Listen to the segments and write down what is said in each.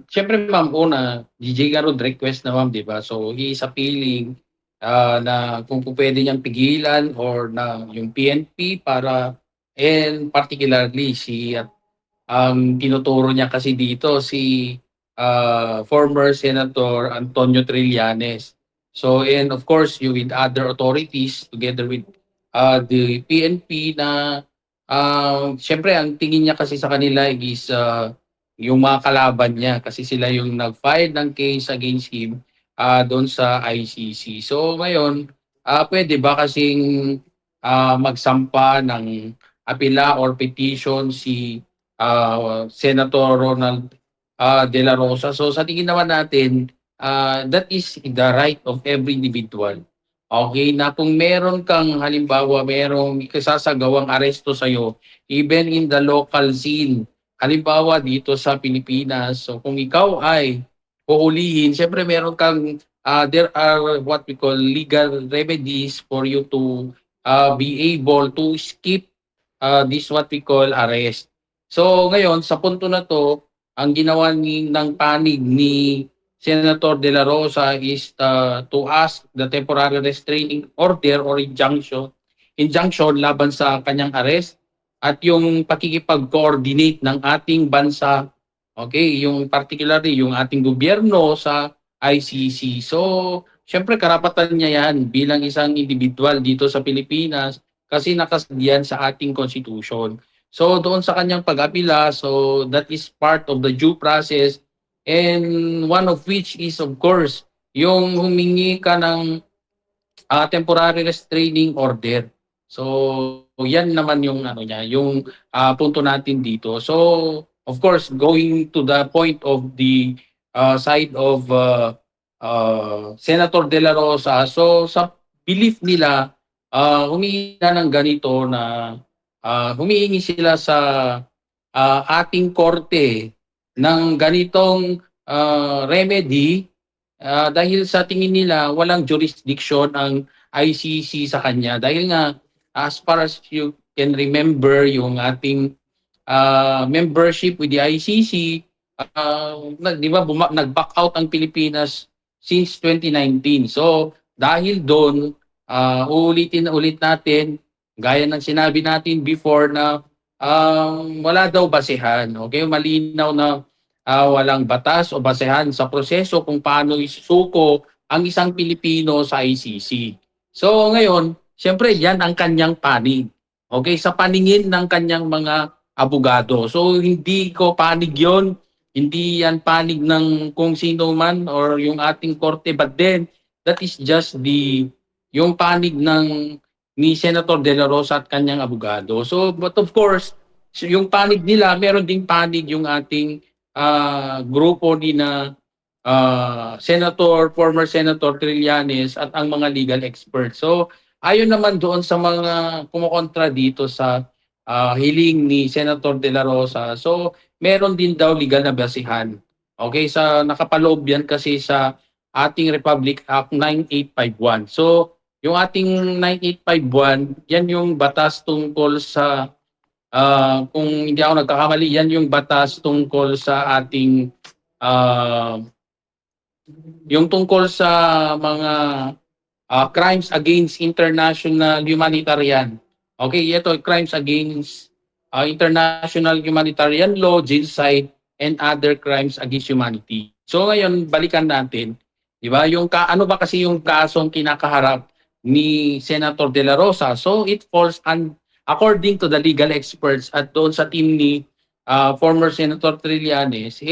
Siyempre ma'am, una, DJ Garud request na ma'am, 'di ba? So he is appealing na kung pupuwede niyang pigilan or na yung PNP para and particularly ang tinuturo niya kasi dito si former Senator Antonio Trillanes. So and of course you with other authorities together with the PNP na siyempre ang tingin niya kasi sa kanila is yung mga kalaban niya kasi sila yung nag-file ng case against him doon sa ICC. So ngayon, pwede ba kasing magsampa ng apela or petition si Senator Ronald De La Rosa. So sa tingin naman natin, that is the right of every individual. Okay, na kung meron kang halimbawa, merong ikasasagawang aresto sa'yo, even in the local scene, halimbawa dito sa Pilipinas, so kung ikaw ay huhulihin, syempre meron kang, there are what we call legal remedies for you to be able to skip this what we call arrest. So ngayon sa punto na 'to, ang ginawa ng panig ni Senator De La Rosa is to ask the temporary restraining order or injunction laban sa kanyang arrest at yung pakikipag-coordinate ng ating bansa, okay, yung particularly yung ating gobyerno sa ICC. So, siyempre karapatan niya yan bilang isang individual dito sa Pilipinas kasi nakasaad sa ating constitution. So doon sa kanyang pag-apila, so that is part of the due process and one of which is of course yung humingi ka ng temporary restraining order. So yan naman yung ano niya, yung punto natin dito. So of course going to the point of the side of Senator De La Rosa, so sa belief nila humingi na ng ganito na humihingi sila sa ating korte ng ganitong remedy dahil sa tingin nila walang jurisdiction ang ICC sa kanya dahil nga as far as you can remember yung ating membership with the ICC, di ba nag-back out ang Pilipinas since 2019. So dahil doon, uulitin na ulit natin, gaya ng sinabi natin before na wala daw basehan. Okay, malinaw na walang batas o basehan sa proseso kung paano isusuko ang isang Pilipino sa ICC. So ngayon, siyempre yan ang kanyang panig. Okay, sa paningin ng kanyang mga abogado. So hindi ko panig yon, hindi yan panig ng kung sino man or yung ating korte, but then that is just yung panig ng ni Senator De La Rosa at kanyang abogado. So but of course, yung panig nila, meron ding panig yung ating grupo ni na former Senator Trillanes at ang mga legal experts. So ayon naman doon sa mga kumukontra dito sa hiling ni Senator De La Rosa. So, meron din daw legal na basihan. Okay, sa nakapaloob yan kasi sa ating Republic Act 9851. So, yung ating 9851, yan yung batas tungkol sa kung hindi ako nagkakamali, yan yung batas tungkol sa ating uh, yung tungkol sa mga crimes against international humanitarian. Okay, ito crimes against international humanitarian law, genocide, and other crimes against humanity. So ngayon, balikan natin, di ba? Ano ba kasi yung kasong kinakaharap ni Senator De La Rosa? So it falls according to the legal experts at doon sa team ni former Senator Trillanes,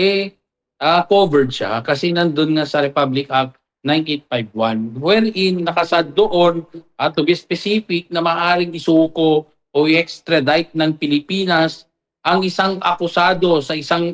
covered siya kasi nandun nga sa Republic Act 9851 wherein nakasad doon at to be specific na maaaring isuko o i-extradite ng Pilipinas ang isang akusado sa isang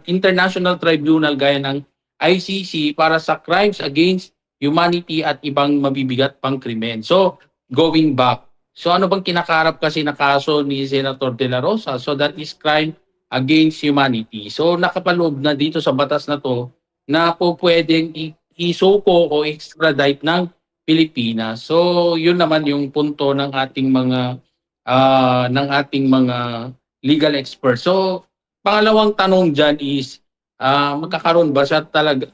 international tribunal gaya ng ICC para sa crimes against humanity at ibang mabibigat pang krimen. So, going back. So, ano bang kinakaharap kasi na kaso ni Senator De La Rosa? So, that is crime against humanity. So, nakapaloob na dito sa batas na to na po pwedeng isuko o extradite ng Pilipinas. So, yun naman yung punto ng ating mga legal experts. So, pangalawang tanong diyan is magkakaroon ba siya talaga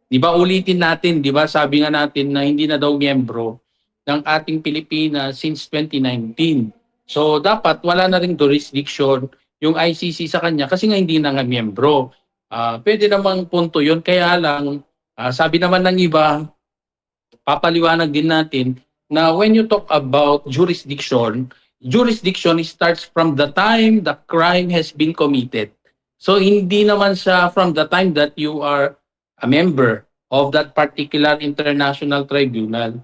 'di ba ulitin natin, 'di ba sabi nga natin na hindi na daw miyembro ng ating Pilipinas since 2019. So dapat wala na ring jurisdiction yung ICC sa kanya kasi nga hindi na nga miyembro. Puwede namang punto 'yun kaya lang, sabi naman ng iba, papaliwanag din natin na when you talk about jurisdiction, jurisdiction starts from the time the crime has been committed. So hindi naman siya from the time that you are a member of that particular international tribunal.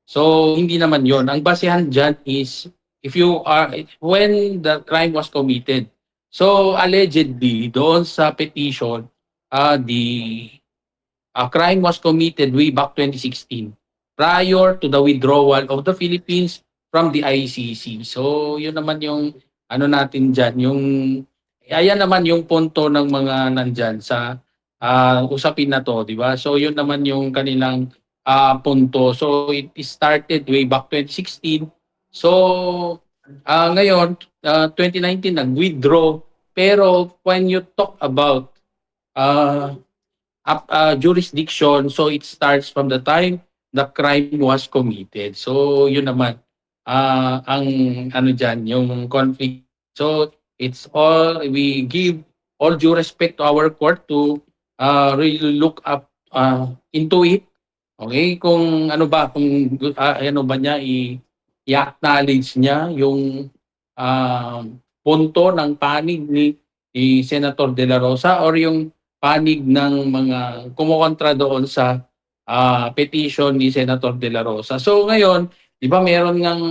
So hindi naman 'yon. Ang basehan diyan is if you are when the crime was committed. So allegedly doon sa petition, the crime was committed way back 2016 prior to the withdrawal of the Philippines from the ICC. So, yun naman yung ano natin dyan, yung ayan naman yung punto ng mga nandyan sa usapin na to, di ba? So, yun naman yung kanilang punto. So, it started way back 2016. So, ngayon, 2019, nag-withdraw. Pero when you talk about uh, jurisdiction, so it starts from the time the crime was committed. So yun naman ang ano diyan yung conflict. So it's all we give all due respect to our court to really look up into it. Okay, kung ano ba kung ano ba niya i-acknowledge niya yung ah, punto ng panig ni Senator De La Rosa or yung panig ng mga kumokontra doon sa petition ni Senator De La Rosa. So ngayon, 'di ba meron ngang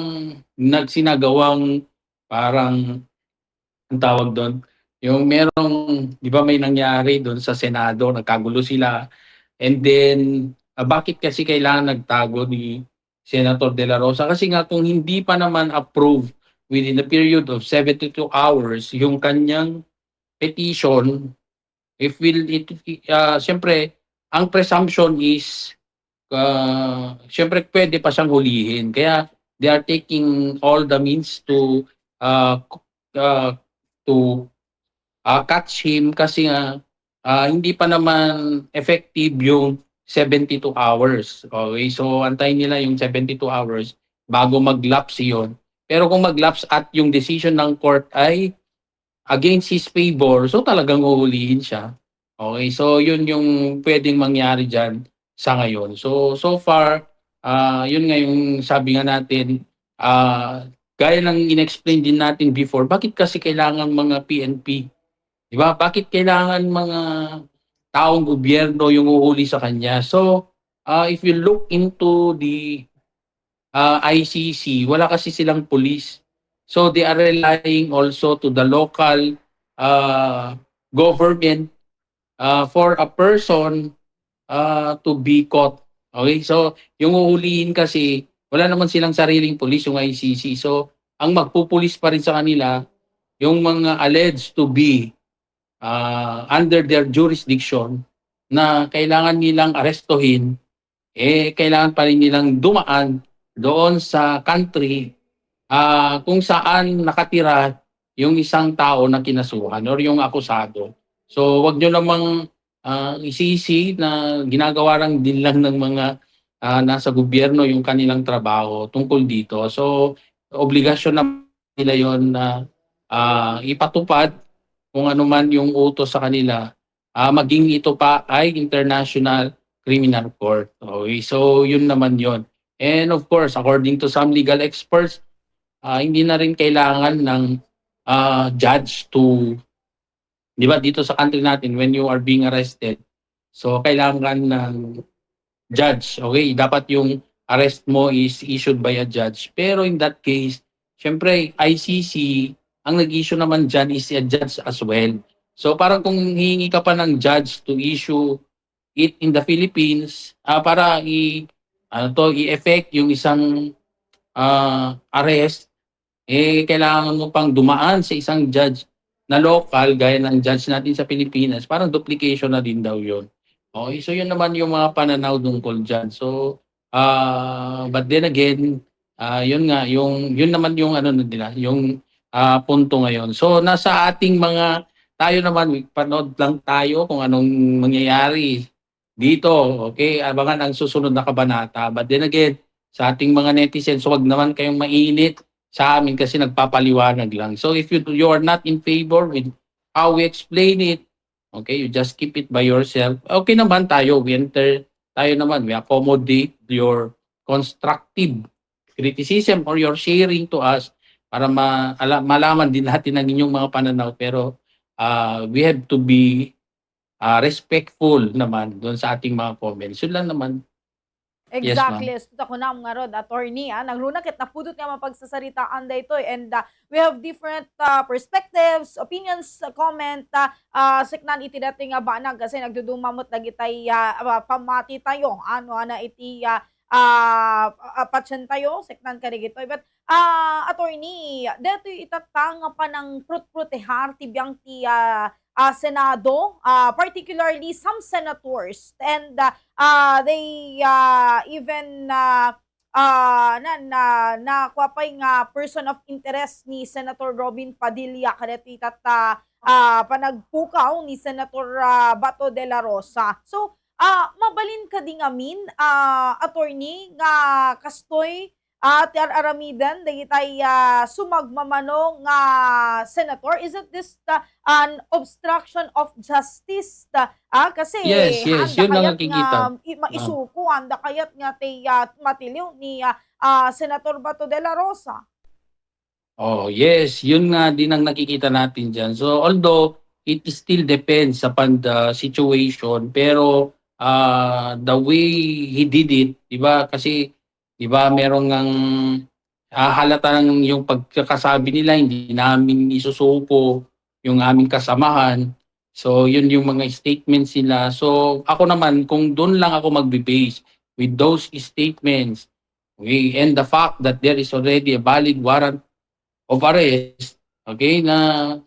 nagsinagawang parang ang tawag doon, yung merong 'di ba may nangyari doon sa Senado, nagkagulo sila. And then bakit kasi kailangan nagtago ni Senator De La Rosa? Kasi nga kung hindi pa naman approve within the period of 72 hours yung kanyang petition, if will it siyempre ang presumption is siyempre pwede pa siyang hulihin. Kaya they are taking all the means uh, uh, to catch him kasi nga hindi pa naman effective yung 72 hours. Okay, so antayin nila yung 72 hours bago mag-lapse yun. Pero kung mag-lapse at yung decision ng court ay against his favor, so talagang uhulihin siya. Okay, so yun yung pwedeng mangyari dyan sa ngayon. So, so far, yun nga yung sabi nga natin, gaya ng in-explain din natin before, bakit kasi kailangan mga PNP? Di ba? Bakit kailangan mga taong gobyerno yung uhuli sa kanya? So, if you look into the ICC, wala kasi silang police. So they are relying also to the local government for a person to be caught. Okay? So yung uhulihin kasi, wala naman silang sariling police yung ICC. So ang magpupulis pa rin sa kanila, yung mga alleged to be under their jurisdiction na kailangan nilang arestuhin, kailangan pa rin nilang dumaan doon sa country kung saan nakatira yung isang tao na kinasuhan or yung akusado. So wag nyo namang isisi na ginagawa din lang ng mga nasa gobyerno yung kanilang trabaho tungkol dito. So obligasyon na nila yon na ipatupad kung ano man yung utos sa kanila, maging ito pa ay International Criminal Court. Okay, so yun naman yon. And of course, according to some legal experts, hindi na rin kailangan ng judge to, di ba dito sa country natin, when you are being arrested, so kailangan ng judge. Okay, dapat yung arrest mo is issued by a judge. Pero in that case, syempre ICC, ang nag-issue naman dyan is a judge as well. So parang kung hihingi ka pa ng judge to issue it in the Philippines, para i-effect yung isang arrest, kailangan mo pang dumaan sa isang judge na local, gaya ng judge natin sa Pilipinas, parang duplication na din daw yun. Okay, so yun naman yung mga pananaw tungkol dyan. So, but then again, yun nga, yun naman yung ano na nila, yung punto ngayon. So, nasa ating mga tayo naman, panood lang tayo kung anong mangyayari dito. Okay, abangan ang susunod na kabanata. But then again, sa ating mga netizens, huwag naman kayong mainit sa amin kasi nagpapaliwanag lang. So if you are not in favor with how we explain it, okay, you just keep it by yourself. Okay naman tayo, tayo naman, we accommodate your constructive criticism or your sharing to us para malaman din natin ang inyong mga pananaw. Pero we have to be respectful naman doon sa ating mga comments. Yun lang naman. Yes, ma'am. Exactly. Ito ko na nga rod, attorney. Nagruna kit napudot nga mapagsasaritaan dayto and we have different perspectives, opinions, comment. Siknan iti dating nga banag kasi nagdudumamot dagitay pamati tayo. Ano ana iti patsen tayo, siknan ka digitoy. But attorney, dito itatanga pa ng prut-prutehar tibiyang ti Senado, particularly some senators and they even nakuha nga person of interest ni Senator Robin Padilla kadeti panagpukaw ni Senator Bato de la Rosa. So, mabalin ka din amin, attorney, nga kastoy at aramidan dagitay sumagmamano nga senator. Is it this an obstruction of justice? Kasi Yes, handa yun ang kayat nakikita. nga maisuko, handa kayat nga matiliw ni Senator Bato de la Rosa. Oh, yes, yun nga din ang nakikita natin diyan. So although it still depends upon the situation, pero the way he did it, 'di ba? Kasi 'di ba merong ng halata ng yung pagkakasabi nila hindi namin isusuko yung aming kasamahan. So yun yung mga statements nila. So ako naman kung doon lang ako magbe-base with those statements, okay, and the fact that there is already a valid warrant of arrest, okay, na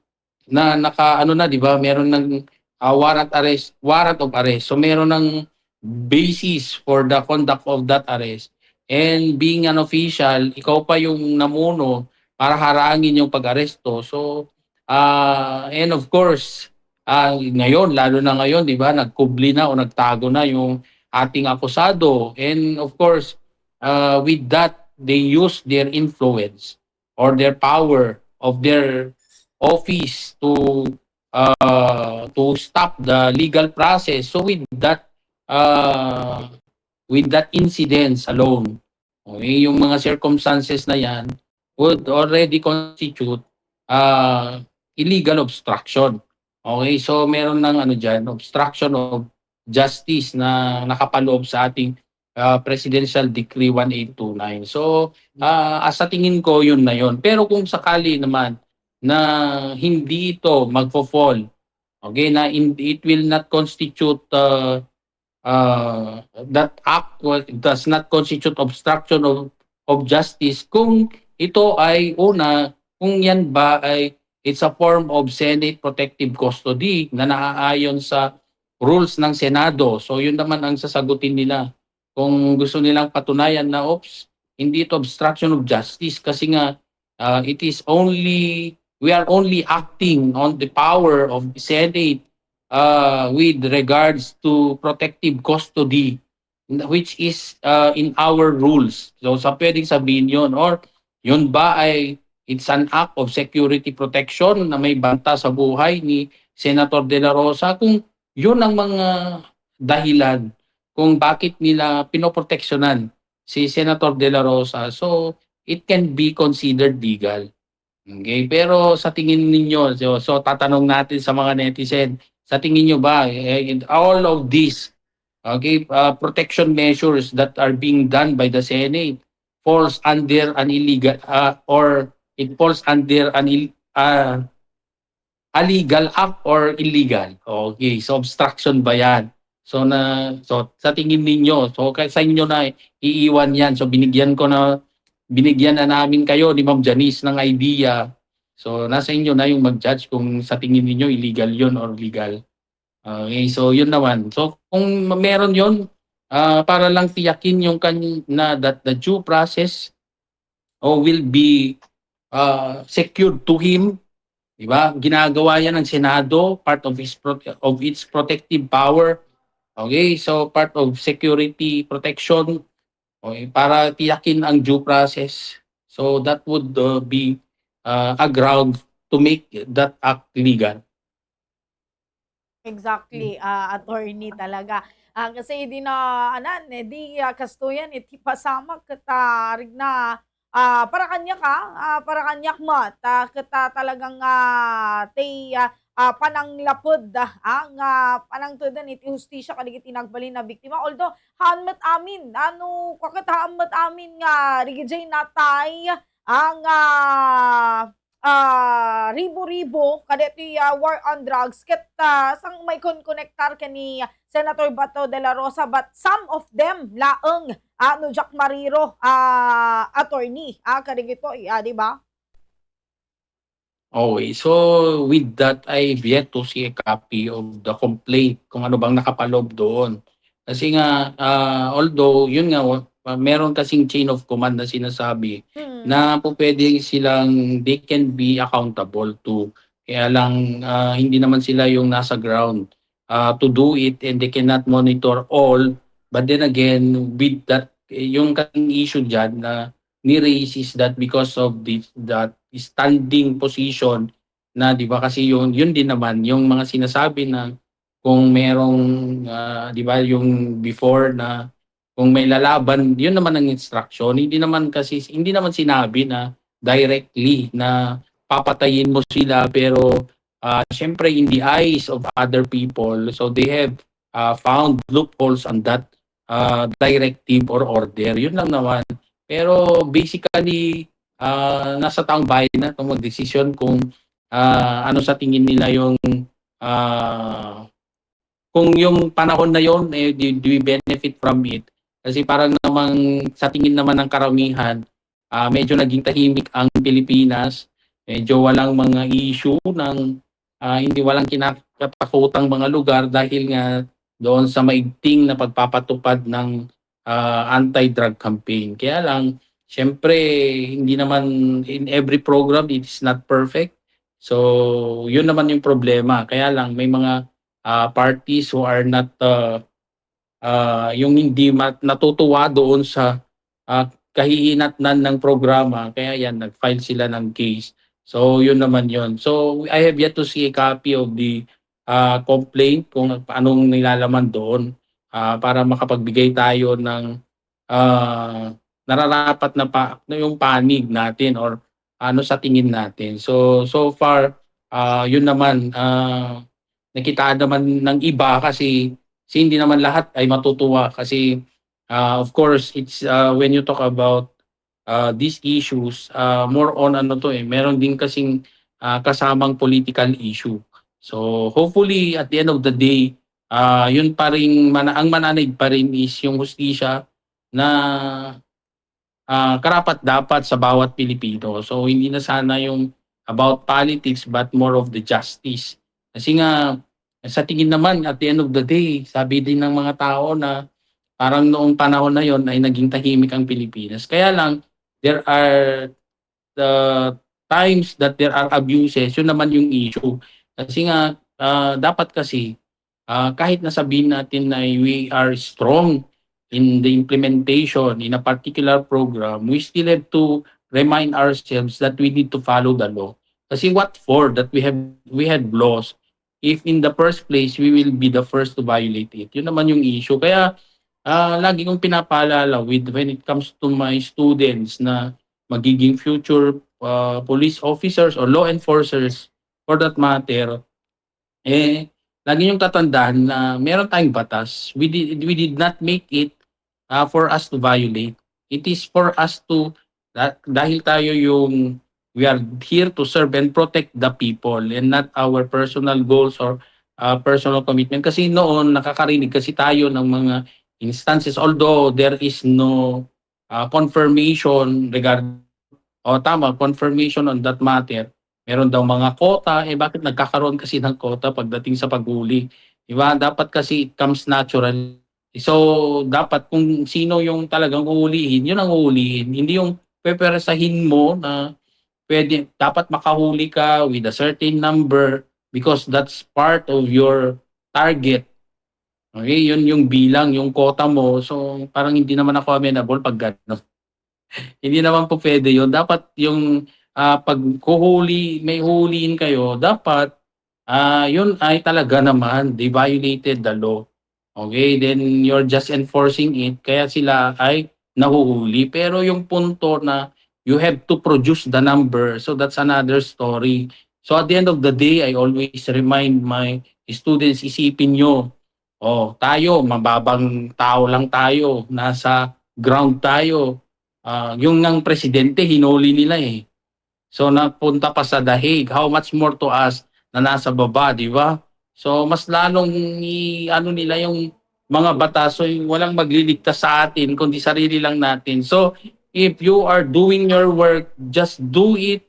naka ano na 'di ba, meron ng warrant of arrest. So meron ng basis for the conduct of that arrest. And being an official, ikaw pa yung namuno para harangin yung pag-aresto. So and of course, ngayon lalo na ngayon 'di ba, nagkubli na o nagtago na yung ating akusado. And of course, with that they use their influence or their power of their office to stop the legal process. So with that incidence alone, okay, yung mga circumstances na yan would already constitute uh, illegal obstruction. Okay, so meron ng ano dyan, obstruction of justice na nakapaloob sa ating Presidential Decree 1829. So, sa tingin ko yun na yun. Pero kung sakali naman na hindi ito magfo-fall, okay, na it will not constitute that act does not constitute obstruction of justice kung ito ay kung yan ba ay it's a form of Senate protective custody na naaayon sa rules ng Senado. So yun naman ang sasagutin nila. Kung gusto nilang patunayan na hindi ito obstruction of justice kasi nga we are only acting on the power of the Senate with regards to protective custody which is in our rules. So sa pwedeng sabihin yun or yun ba ay it's an act of security protection na may banta sa buhay ni Senator De La Rosa kung yun ang mga dahilan kung bakit nila pinoproteksyonan si Senator De La Rosa. So it can be considered legal. Okay, pero sa tingin ninyo, so tatanong natin sa mga netizen, sa tingin nyo ba, all of these okay, protection measures that are being done by the Senate falls under an illegal or it falls under a legal act or illegal? Okay, so obstruction ba yan? So sa tingin ninyo, so sa inyo na iiwan yan. So binigyan na namin kayo ni Ma'am Janice ng idea. So nasa inyo na yung mag-judge kung sa tingin ninyo illegal yun or legal. Okay, so yun naman. So kung meron yun, para lang tiyakin yung na that the due process will be secured to him 'Di ba? Ginagawa 'yan ng Senado, part of of its protective power. Okay, so part of security protection, okay, para tiyakin ang due process. So that would be a ground to make that act legal. Exactly, attorney talaga. Kasi di na anan, di kastoyan iti pasamak ket rigna para kanya ka, para kanyak mat, talagang pananglapod nga panangtudan iti hustisya kadagiti nagbalin na biktima. Although haan met amin, ano kaket haan met amin nga rigid natay ang ribo-ribo kadeti war on drugs ket sang may konektar kani Senator Bato de la Rosa, but some of them laeng no Jack Mariro attorney kadagito di ba? Okay, so with that, I've yet to see a copy of the complaint kung ano bang nakapaloob doon. Kasi nga, although yun nga, meron kasing chain of command na sinasabi Mm. na pwede silang they can be accountable to. Kaya lang hindi naman sila yung nasa ground to do it, and they cannot monitor all. But then again, with that, yung kasing issue dyan na ni-raise is that because of that standing position na 'di ba, kasi yun din naman yung mga sinasabi na kung merong 'di ba yung before na kung may lalaban, yun naman ang instruction. Hindi naman sinabi na directly na papatayin mo sila, pero siyempre in the eyes of other people, so they have found loopholes on that directive or order. Yun lang naman. Pero basically, nasa taong bayan na 'tong magdesisyon kung ano sa tingin nila yung ah, kung yung panahon na yon, do we benefit from it? Kasi parang namang sa tingin naman ng karamihan, medyo naging tahimik ang Pilipinas. Medyo walang mga issue ng hindi walang kinatatakutang mga lugar dahil nga doon sa maigting na pagpapatupad ng anti-drug campaign. Kaya lang, siyempre, hindi naman in every program it is not perfect. So, yun naman yung problema. Kaya lang, may mga parties who are not yung hindi natutuwa doon sa kahihinatnan ng programa, kaya yan nag-file sila ng case. So yun naman yun. So I have yet to see a copy of the complaint kung anong nilalaman doon para makapagbigay tayo ng nararapat na yung panig natin or ano sa tingin natin. So far yun naman nakitaan naman ng iba kasi hindi naman lahat ay matutuwa kasi of course it's when you talk about these issues, more on ano to meron din kasing kasamang political issue. So hopefully at the end of the day, yun pa ring ang mananaig pa rin is yung hustisya na karapat-dapat sa bawat Pilipino. So hindi na sana yung about politics but more of the justice. Kasi nga sa tingin naman at the end of the day, sabi din ng mga tao na parang noong panahon na yon ay naging tahimik ang Pilipinas. Kaya lang there are the times that there are abuses, yun naman yung issue. Kasi nga dapat kasi kahit nasabihin natin na we are strong in the implementation in a particular program, we still have to remind ourselves that we need to follow the law. Kasi what for that we had laws if in the first place we will be the first to violate it. Yun naman yung issue. Kaya lagi kong pinapaalala when it comes to my students na magiging future police officers or law enforcers for that matter, lagi niyong tatandaan na meron tayong batas. We did not make it for us to violate. It is for us to dahil tayo yung we are here to serve and protect the people and not our personal goals or personal commitment. Kasi noon nakakarinig kasi tayo ng mga instances, although there is no confirmation regarding confirmation on that matter. Meron daw mga quota, bakit nagkakaroon kasi ng quota pagdating sa paghuli? 'Di ba? Dapat kasi it comes natural. So, dapat kung sino yung talagang uhulihin, yun ang uhulihin. Hindi yung peperesahin mo na dapat makahuli ka with a certain number because that's part of your target. Okay, yun yung bilang, yung quota mo. So, parang hindi naman ako amenable pag gano'n. Hindi naman po puwede yun. Dapat yung, pag may huhulihin kayo, dapat, yun ay talaga naman, they violated the law. Okay, then you're just enforcing it, kaya sila ay nahuhuli. Pero yung punto na you have to produce the number, so that's another story. So at the end of the day, I always remind my students, isipin nyo, tayo, mababang tao lang tayo, nasa ground tayo. Yung ng presidente, hinuli nila eh. So napunta pa sa The Hague. How much more to us na nasa baba, di ba? So mas lalong ano nila yung mga batas, so walang magliligtas sa atin kundi sarili lang natin. So if you are doing your work, just do it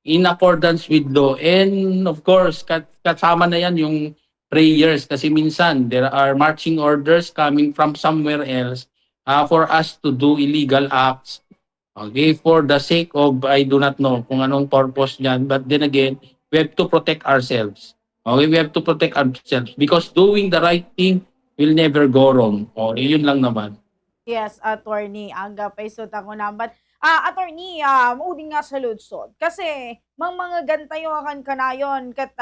in accordance with law. And of course, kasama na yan yung prayers kasi minsan there are marching orders coming from somewhere else for us to do illegal acts. Okay, for the sake of, I do not know kung anong purpose niyan, but then again, we have to protect ourselves. Okay, we have to protect ourselves because doing the right thing will never go wrong. Okay, yun lang naman. Yes, attorney. Aga pa isot ako na. But, attorney, maudi nga sa lutsod. Kasi, mga gantayo akan kanayon kat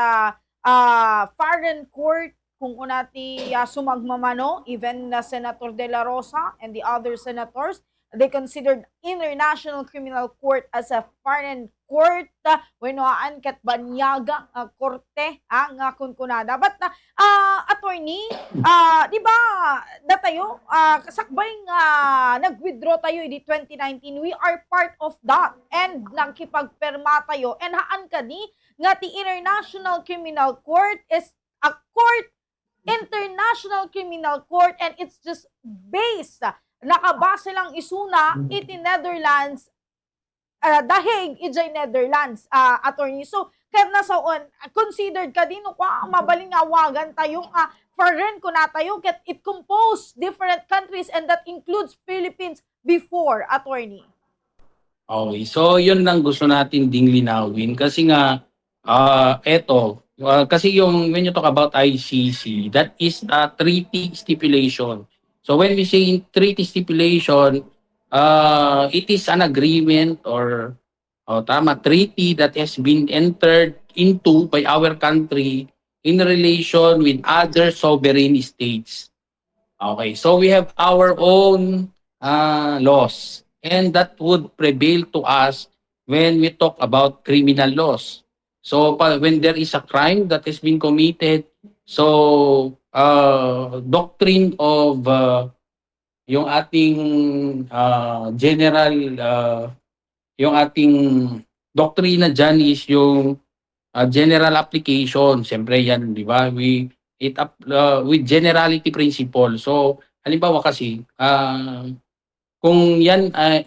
foreign court kung unati sumagmamano, even na Senator De La Rosa and the other senators, they considered International Criminal Court as a foreign court, wenwaan kat banyaga korte nga kunkunada. But, attorney, di ba, datayo, kasakbay nga nag-withdraw tayo di 2019, we are part of that. And nakipagperma tayo. And haan ka ni, nga ti International Criminal Court is a court, International Criminal Court, and it's just based, nakabase lang isuna, iti Netherlands, The Hague, ijay Netherlands, attorney. So, kaya nasaon, considered ka din, mabaling awagan tayong foreign ko na tayo, ket it composed different countries and that includes Philippines before, attorney. Okay, so yun lang gusto natin ding linawin kasi nga, kasi yung when you talk about ICC, that is a treaty stipulation. So when we say in treaty stipulation, it is an agreement or treaty that has been entered into by our country in relation with other sovereign states. Okay, so we have our own laws, and that would prevail to us when we talk about criminal laws. So when there is a crime that has been committed, so doctrine of yung ating general, yung ating doktrina dyan is yung general application. Siyempre yan, di ba? With generality principle. So, halimbawa kasi, kung yan ay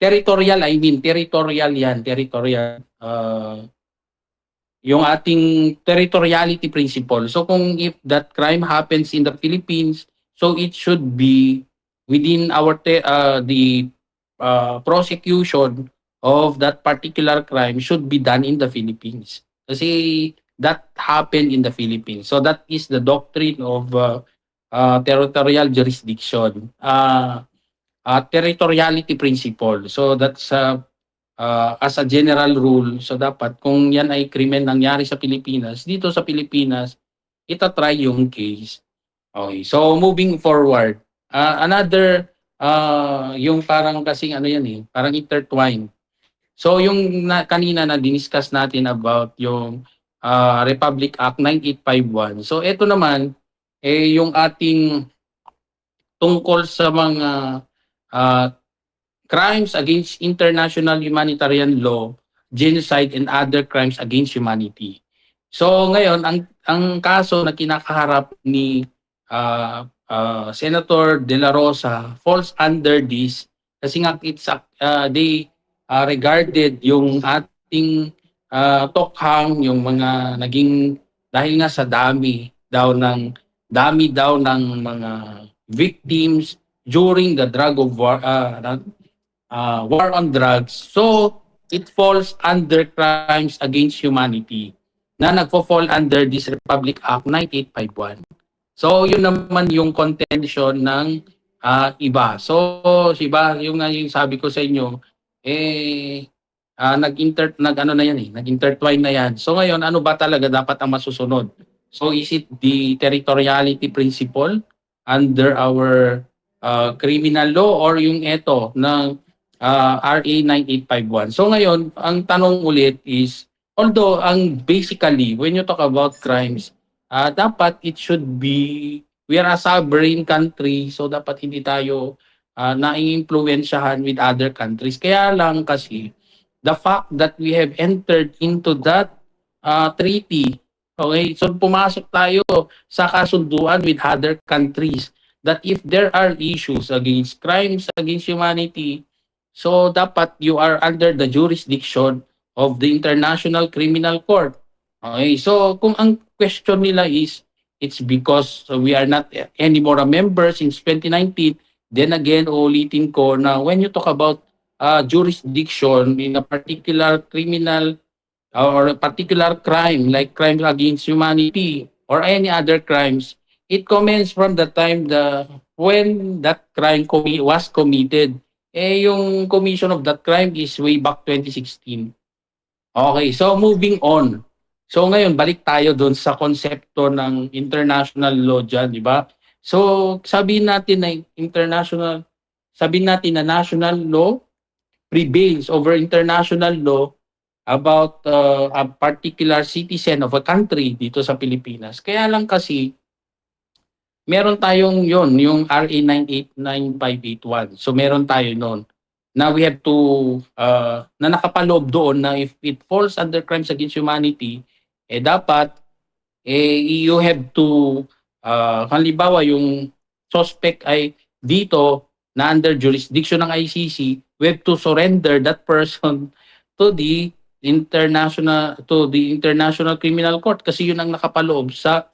territorial yan, territorial. Yung ating territoriality principle. So kung if that crime happens in the Philippines, so it should be within the prosecution of that particular crime should be done in the Philippines. Kasi that happened in the Philippines. So that is the doctrine of territorial jurisdiction. Territoriality principle. So that's as a general rule, so dapat kung yan ay krimen nangyari sa Pilipinas, dito sa Pilipinas, itatry yung case. Okay, so moving forward, another, yung parang kasing ano yan eh, parang intertwine. So yung kanina na diniscuss natin about yung Republic Act 9851. So ito naman, yung ating tungkol sa mga crimes against international humanitarian law, genocide, and other crimes against humanity. So ngayon, ang kaso na kinakaharap ni Senator De La Rosa falls under this kasi nga they regarded yung ating tokhang, yung mga naging, dahil nga sa dami daw ng mga victims during the war on drugs. So it falls under crimes against humanity na nagfo-fall under this Republic Act 9851. So, yun naman yung contention ng iba. So, iba, yung nga yung sabi ko sa inyo, nag-ano na yan nag-intertwine na yan. So, ngayon, ano ba talaga dapat ang masusunod? So, is it the territoriality principle under our criminal law or yung ito ng RA 9851? So, ngayon, ang tanong ulit is, although, basically, when you talk about crimes, dapat it should be, we are a sovereign country, so dapat hindi tayo naiimpluwensyahan with other countries. Kaya lang kasi, the fact that we have entered into that treaty, okay, so pumasok tayo sa kasunduan with other countries that if there are issues against crimes against humanity, so dapat you are under the jurisdiction of the International Criminal Court. Okay, so kung ang question nila is, it's because we are not anymore a member since 2019, then again, ulitin ko na when you talk about jurisdiction in a particular criminal or a particular crime, like crime against humanity or any other crimes, it commences from the time when that crime was committed. Yung commission of that crime is way back 2016. Okay, so moving on. So ngayon, balik tayo doon sa konsepto ng international law dyan, di ba? So sabihin natin na national law prevails over international law about a particular citizen of a country dito sa Pilipinas. Kaya lang kasi, meron tayong yung RA 989581. So meron tayo noon. Now we have to, na nakapaloob doon na if it falls under crimes against humanity, dapat, you have to, halimbawa yung suspect ay dito na under jurisdiction ng ICC, we have to surrender that person to the International Criminal Court kasi yun ang nakapaloob sa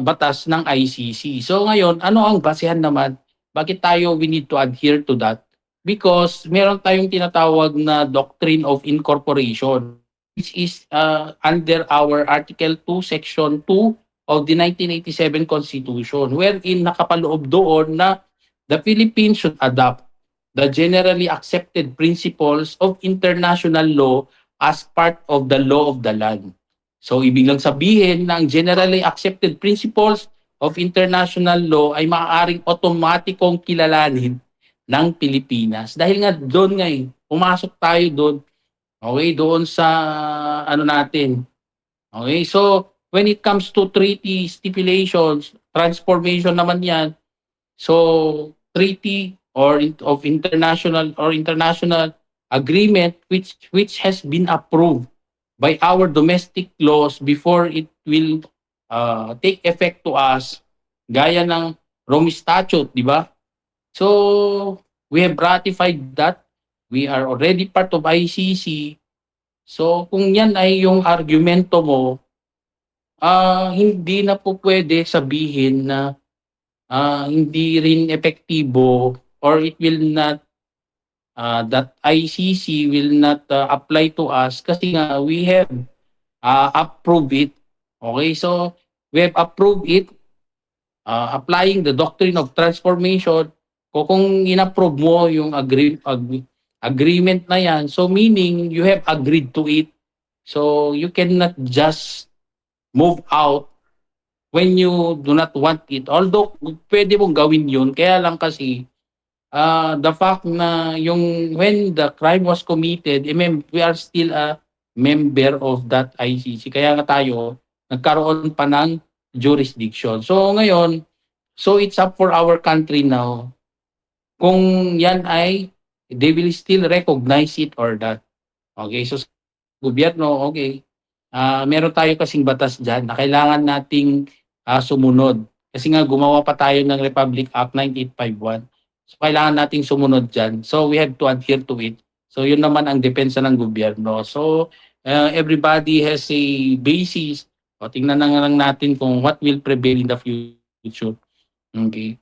batas ng ICC. So ngayon, ano ang basehan naman? Bakit we need to adhere to that? Because meron tayong tinatawag na doctrine of incorporation, which is under our Article 2, Section 2 of the 1987 Constitution, wherein nakapaloob doon na the Philippines should adopt the generally accepted principles of international law as part of the law of the land. So, ibig lang sabihin na ang generally accepted principles of international law ay maaaring otomatikong kilalanin ng Pilipinas. Dahil nga doon pumasok tayo doon, okay, doon sa natin. Okay, so when it comes to treaty stipulations, transformation naman yan, so treaty of international agreement which has been approved by our domestic laws before it will take effect to us, gaya ng Rome Statute, di ba? So we have ratified that. We are already part of ICC. So kung yan ay yung argumento mo, hindi na po pwede sabihin na hindi rin epektibo or it will not, that ICC will not apply to us kasi nga we have approved it. Okay, so we have approved it, applying the doctrine of transformation. Kung in-approve mo yung agreement na yan, so meaning you have agreed to it. So you cannot just move out when you do not want it. Although pwede mong gawin yun, kaya lang kasi the fact na when the crime was committed, we are still a member of that ICC. Kaya nga tayo nagkaroon pa ng jurisdiction. So ngayon, so it's up for our country now kung yan ay they will still recognize it or not. Okay, so gobyerno, okay, meron tayo kasing batas dyan na kailangan nating sumunod. Kasi nga gumawa pa tayo ng Republic Act 9851. So kailangan nating sumunod dyan. So we have to adhere to it. So yun naman ang depensa ng gobyerno. So everybody has a basis. O tingnan na lang natin kung what will prevail in the future. Okay.